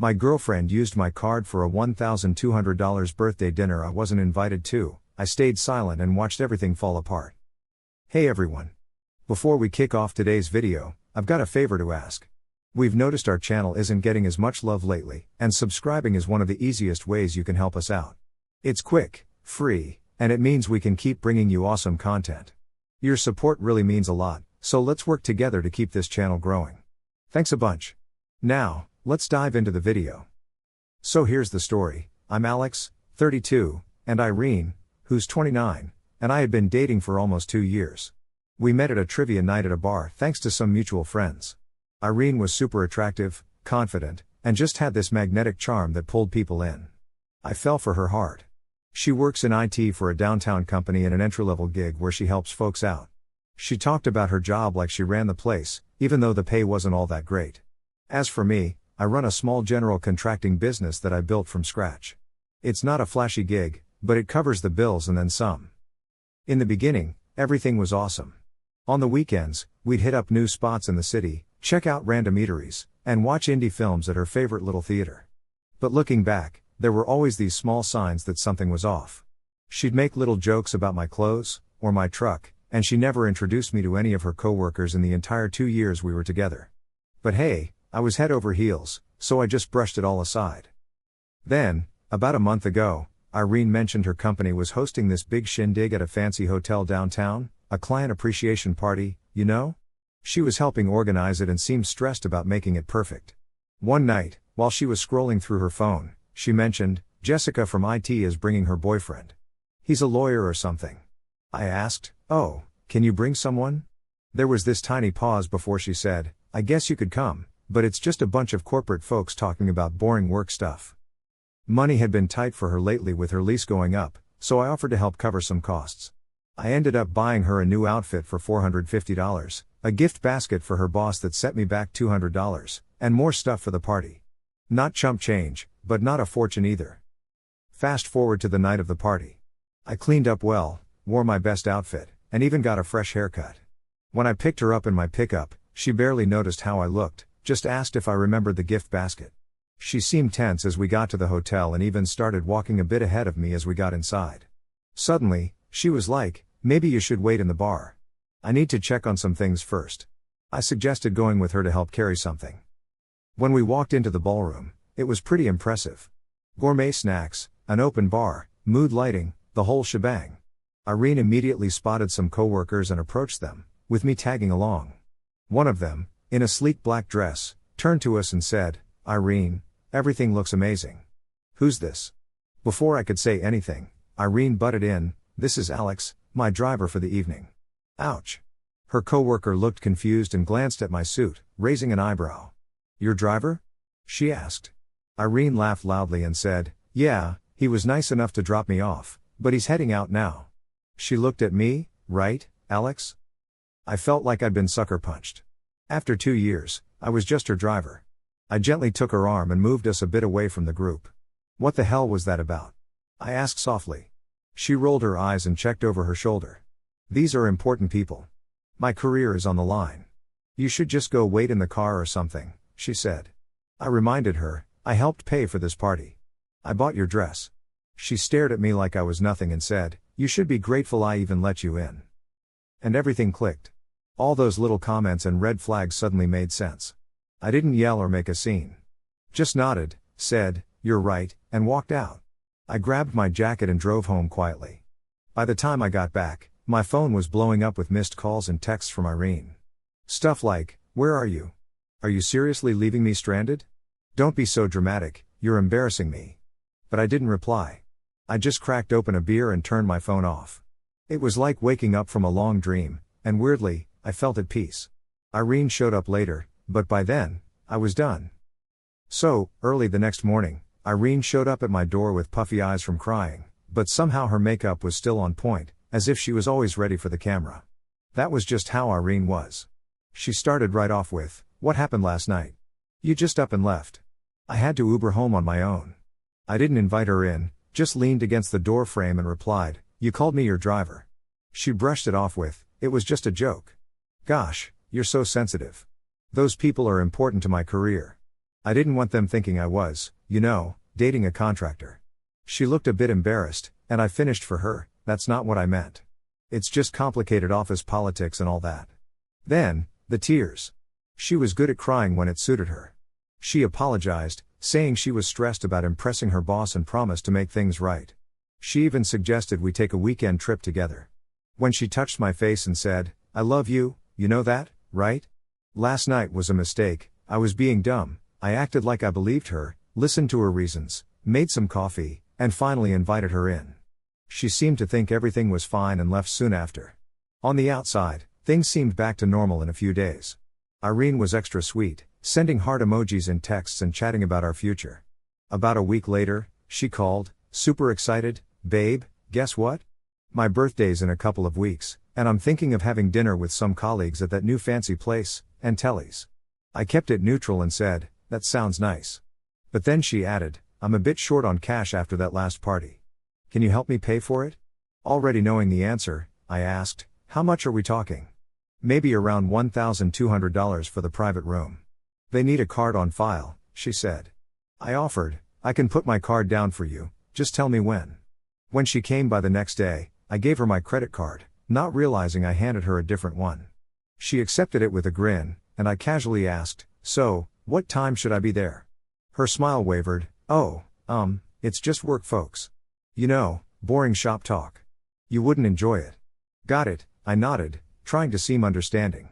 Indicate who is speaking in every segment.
Speaker 1: My girlfriend used my card for a $1,200 birthday dinner I wasn't invited to. I stayed silent and watched everything fall apart. Hey everyone. Before we kick off today's video, I've got a favor to ask. We've noticed our channel isn't getting as much love lately, and subscribing is one of the easiest ways you can help us out. It's quick, free, and it means we can keep bringing you awesome content. Your support really means a lot, so let's work together to keep this channel growing. Thanks a bunch. Now, let's dive into the video. So here's the story. I'm Alex, 32, and Irene, who's 29, and I had been dating for almost 2 years. We met at a trivia night at a bar thanks to some mutual friends. Irene was super attractive, confident, and just had this magnetic charm that pulled people in. I fell for her hard. She works in IT for a downtown company in an entry-level gig where she helps folks out. She talked about her job like she ran the place, even though the pay wasn't all that great. As for me, I run a small general contracting business that I built from scratch. It's not a flashy gig, but it covers the bills and then some. In the beginning, everything was awesome. On the weekends, we'd hit up new spots in the city, check out random eateries, and watch indie films at her favorite little theater. But looking back, there were always these small signs that something was off. She'd make little jokes about my clothes, or my truck, and she never introduced me to any of her coworkers in the entire 2 years we were together. But hey, I was head over heels, so I just brushed it all aside. Then, about a month ago, Irene mentioned her company was hosting this big shindig at a fancy hotel downtown, a client appreciation party, you know? She was helping organize it and seemed stressed about making it perfect. One night, while she was scrolling through her phone, she mentioned, Jessica from IT is bringing her boyfriend. He's a lawyer or something. I asked, oh, can you bring someone? There was this tiny pause before she said, I guess you could come, but it's just a bunch of corporate folks talking about boring work stuff. Money had been tight for her lately with her lease going up, so I offered to help cover some costs. I ended up buying her a new outfit for $450, a gift basket for her boss that set me back $200, and more stuff for the party. Not chump change, but not a fortune either. Fast forward to the night of the party. I cleaned up well, wore my best outfit, and even got a fresh haircut. When I picked her up in my pickup, she barely noticed how I looked, just asked if I remembered the gift basket. She seemed tense as we got to the hotel and even started walking a bit ahead of me as we got inside. Suddenly, she was like, maybe you should wait in the bar. I need to check on some things first. I suggested going with her to help carry something. When we walked into the ballroom, it was pretty impressive. Gourmet snacks, an open bar, mood lighting, the whole shebang. Irene immediately spotted some coworkers and approached them, with me tagging along. One of them, in a sleek black dress, turned to us and said, Irene, everything looks amazing. Who's this? Before I could say anything, Irene butted in, this is Alex, my driver for the evening. Ouch. Her coworker looked confused and glanced at my suit, raising an eyebrow. Your driver? She asked. Irene laughed loudly and said, yeah, he was nice enough to drop me off, but he's heading out now. She looked at me, right, Alex? I felt like I'd been sucker punched. After 2 years, I was just her driver. I gently took her arm and moved us a bit away from the group. What the hell was that about? I asked softly. She rolled her eyes and checked over her shoulder. These are important people. My career is on the line. You should just go wait in the car or something, she said. I reminded her, I helped pay for this party. I bought your dress. She stared at me like I was nothing and said, you should be grateful I even let you in. And everything clicked. All those little comments and red flags suddenly made sense. I didn't yell or make a scene. Just nodded, said, you're right, and walked out. I grabbed my jacket and drove home quietly. By the time I got back, my phone was blowing up with missed calls and texts from Irene. Stuff like, where are you? Are you seriously leaving me stranded? Don't be so dramatic, you're embarrassing me. But I didn't reply. I just cracked open a beer and turned my phone off. It was like waking up from a long dream, and weirdly, I felt at peace. Irene showed up later, but by then, I was done. So, early the next morning, Irene showed up at my door with puffy eyes from crying, but somehow her makeup was still on point, as if she was always ready for the camera. That was just how Irene was. She started right off with, what happened last night? You just up and left. I had to Uber home on my own. I didn't invite her in, just leaned against the door frame and replied, you called me your driver. She brushed it off with, it was just a joke. Gosh, you're so sensitive. Those people are important to my career. I didn't want them thinking I was, dating a contractor. She looked a bit embarrassed, and I finished for her, that's not what I meant. It's just complicated office politics and all that. Then, the tears. She was good at crying when it suited her. She apologized, saying she was stressed about impressing her boss and promised to make things right. She even suggested we take a weekend trip together. When she touched my face and said, "I love you, you know that, right? Last night was a mistake, I was being dumb," I acted like I believed her, listened to her reasons, made some coffee, and finally invited her in. She seemed to think everything was fine and left soon after. On the outside, things seemed back to normal in a few days. Irene was extra sweet, sending heart emojis in texts and chatting about our future. About a week later, she called, super excited, "Babe, guess what? My birthday's in a couple of weeks, and I'm thinking of having dinner with some colleagues at that new fancy place, Antelli's." I kept it neutral and said, "That sounds nice." But then she added, "I'm a bit short on cash after that last party. Can you help me pay for it?" Already knowing the answer, I asked, "How much are we talking?" "Maybe around $1,200 for the private room. They need a card on file," she said. I offered, "I can put my card down for you, just tell me when." When she came by the next day, I gave her my credit card, not realizing I handed her a different one. She accepted it with a grin, and I casually asked, "So, what time should I be there?" Her smile wavered, "Oh, it's just work folks. Boring shop talk. You wouldn't enjoy it." "Got it," I nodded, trying to seem understanding.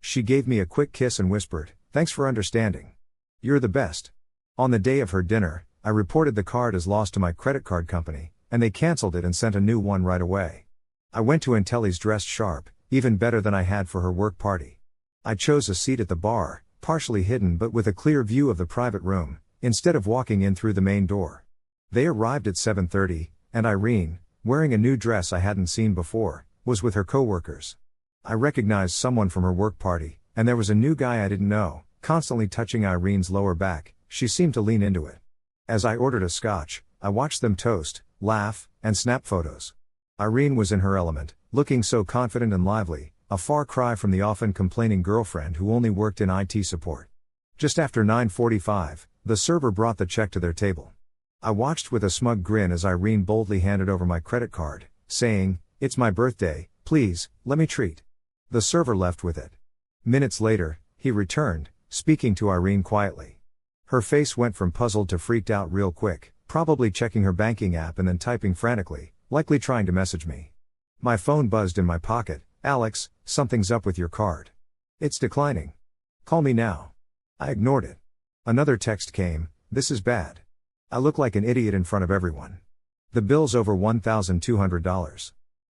Speaker 1: She gave me a quick kiss and whispered, "Thanks for understanding. You're the best." On the day of her dinner, I reported the card as lost to my credit card company, and they canceled it and sent a new one right away. I went to Antelli's dressed sharp, even better than I had for her work party. I chose a seat at the bar, partially hidden but with a clear view of the private room, instead of walking in through the main door. They arrived at 7:30, and Irene, wearing a new dress I hadn't seen before, was with her coworkers. I recognized someone from her work party, and there was a new guy I didn't know, constantly touching Irene's lower back. She seemed to lean into it. As I ordered a scotch, I watched them toast, laugh, and snap photos. Irene was in her element, looking so confident and lively, a far cry from the often complaining girlfriend who only worked in IT support. Just after 9:45, the server brought the check to their table. I watched with a smug grin as Irene boldly handed over my credit card, saying, "It's my birthday, please, let me treat." The server left with it. Minutes later, he returned, speaking to Irene quietly. Her face went from puzzled to freaked out real quick, probably checking her banking app and then typing frantically, likely trying to message me. My phone buzzed in my pocket. "Alex, something's up with your card. It's declining. Call me now." I ignored it. Another text came, "This is bad. I look like an idiot in front of everyone. The bill's over $1,200.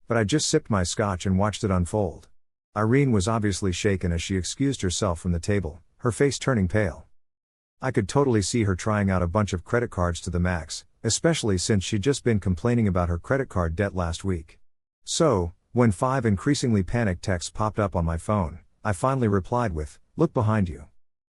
Speaker 1: But I just sipped my scotch and watched it unfold." Irene was obviously shaken as she excused herself from the table, her face turning pale. I could totally see her trying out a bunch of credit cards to the max, especially since she'd just been complaining about her credit card debt last week. So, when 5 increasingly panicked texts popped up on my phone, I finally replied with, "Look behind you."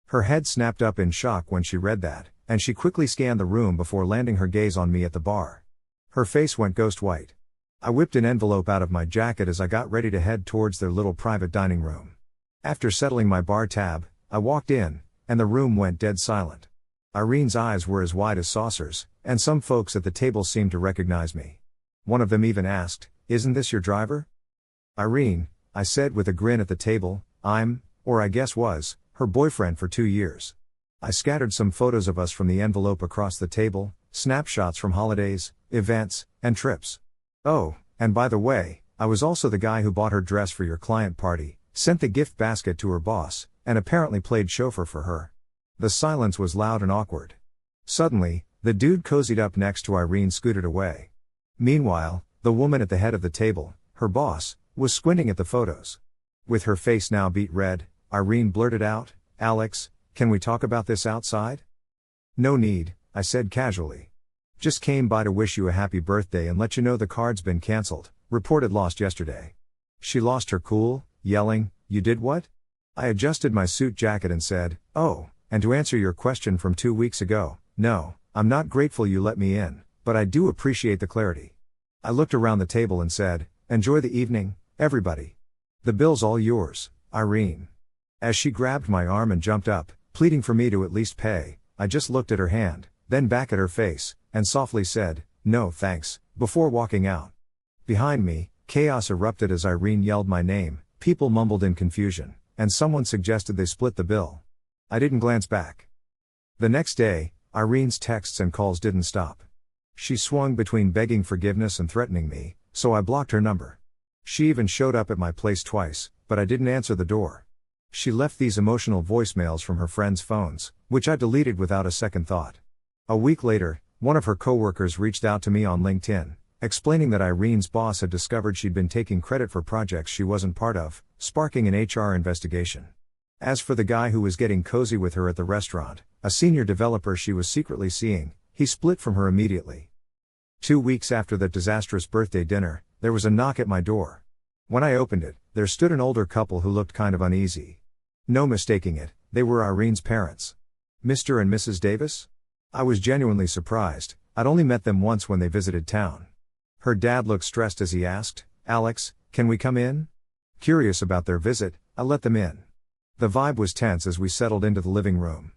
Speaker 1: Her head snapped up in shock when she read that, and she quickly scanned the room before landing her gaze on me at the bar. Her face went ghost white. I whipped an envelope out of my jacket as I got ready to head towards their little private dining room. After settling my bar tab, I walked in, and the room went dead silent. Irene's eyes were as wide as saucers, and some folks at the table seemed to recognize me. One of them even asked, "Isn't this your driver?" "Irene," I said with a grin at the table, or I guess was, her boyfriend for 2 years. I scattered some photos of us from the envelope across the table, snapshots from holidays, events, and trips. "Oh, and by the way, I was also the guy who bought her dress for your client party, sent the gift basket to her boss, and apparently played chauffeur for her." The silence was loud and awkward. Suddenly, the dude cozied up next to Irene scooted away. Meanwhile, the woman at the head of the table, her boss, was squinting at the photos. With her face now beet red, Irene blurted out, "Alex, can we talk about this outside?" "No need," I said casually. "Just came by to wish you a happy birthday and let you know the card's been cancelled, reported lost yesterday." She lost her cool, yelling, "You did what?" I adjusted my suit jacket and said, "Oh, and to answer your question from 2 weeks ago, no, I'm not grateful you let me in, but I do appreciate the clarity." I looked around the table and said, "Enjoy the evening, everybody. The bill's all yours, Irene." As she grabbed my arm and jumped up, pleading for me to at least pay, I just looked at her hand, then back at her face, and softly said, "No thanks," before walking out. Behind me, chaos erupted as Irene yelled my name, people mumbled in confusion, and someone suggested they split the bill. I didn't glance back. The next day, Irene's texts and calls didn't stop. She swung between begging forgiveness and threatening me, so I blocked her number. She even showed up at my place twice, but I didn't answer the door. She left these emotional voicemails from her friends' phones, which I deleted without a second thought. A week later, one of her coworkers reached out to me on LinkedIn, explaining that Irene's boss had discovered she'd been taking credit for projects she wasn't part of, sparking an HR investigation. As for the guy who was getting cozy with her at the restaurant, a senior developer she was secretly seeing, he split from her immediately. 2 weeks after that disastrous birthday dinner, there was a knock at my door. When I opened it, there stood an older couple who looked kind of uneasy. No mistaking it, they were Irene's parents. Mr. and Mrs. Davis? I was genuinely surprised. I'd only met them once when they visited town. Her dad looked stressed as he asked, "Alex, can we come in?" Curious about their visit, I let them in. The vibe was tense as we settled into the living room.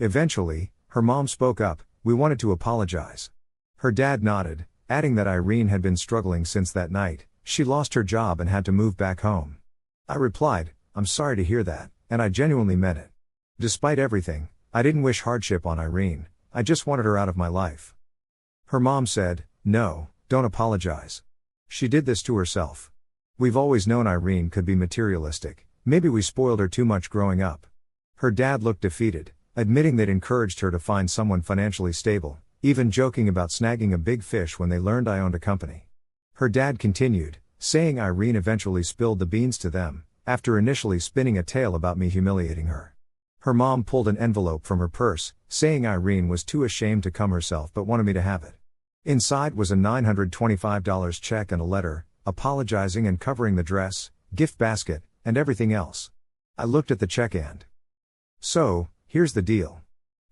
Speaker 1: Eventually, her mom spoke up, "We wanted to apologize." Her dad nodded, adding that Irene had been struggling since that night. She lost her job and had to move back home. I replied, "I'm sorry to hear that, and I genuinely meant it. Despite everything, I didn't wish hardship on Irene, I just wanted her out of my life." Her mom said, "No, don't apologize. She did this to herself. We've always known Irene could be materialistic, maybe we spoiled her too much growing up." Her dad looked defeated, admitting they'd encouraged her to find someone financially stable, even joking about snagging a big fish when they learned I owned a company. Her dad continued, saying Irene eventually spilled the beans to them, after initially spinning a tale about me humiliating her. Her mom pulled an envelope from her purse, saying Irene was too ashamed to come herself but wanted me to have it. Inside was a $925 check and a letter, apologizing and covering the dress, gift basket, and everything else. I looked at the check and... "So, here's the deal."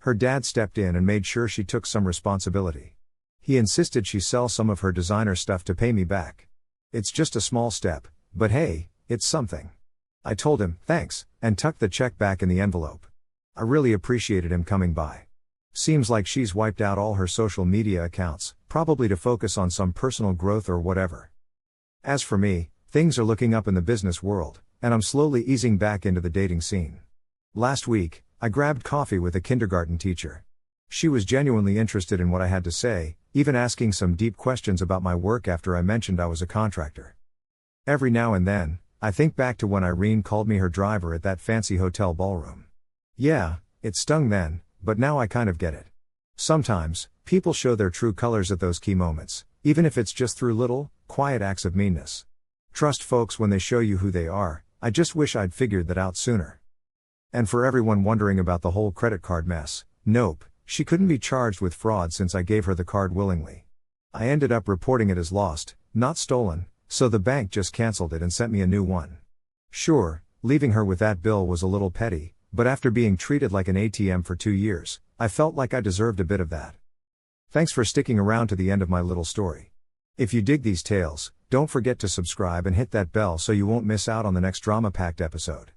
Speaker 1: Her dad stepped in and made sure she took some responsibility. He insisted she sell some of her designer stuff to pay me back. "It's just a small step, but hey, it's something." I told him, "Thanks," and tucked the check back in the envelope. I really appreciated him coming by. Seems like she's wiped out all her social media accounts, probably to focus on some personal growth or whatever. As for me, things are looking up in the business world, and I'm slowly easing back into the dating scene. Last week, I grabbed coffee with a kindergarten teacher. She was genuinely interested in what I had to say, even asking some deep questions about my work after I mentioned I was a contractor. Every now and then, I think back to when Irene called me her driver at that fancy hotel ballroom. Yeah, it stung then, but now I kind of get it. Sometimes, people show their true colors at those key moments, even if it's just through little, quiet acts of meanness. Trust folks when they show you who they are. I just wish I'd figured that out sooner. And for everyone wondering about the whole credit card mess, nope, she couldn't be charged with fraud since I gave her the card willingly. I ended up reporting it as lost, not stolen, so the bank just canceled it and sent me a new one. Sure, leaving her with that bill was a little petty, but after being treated like an ATM for 2 years, I felt like I deserved a bit of that. Thanks for sticking around to the end of my little story. If you dig these tales, don't forget to subscribe and hit that bell so you won't miss out on the next drama-packed episode.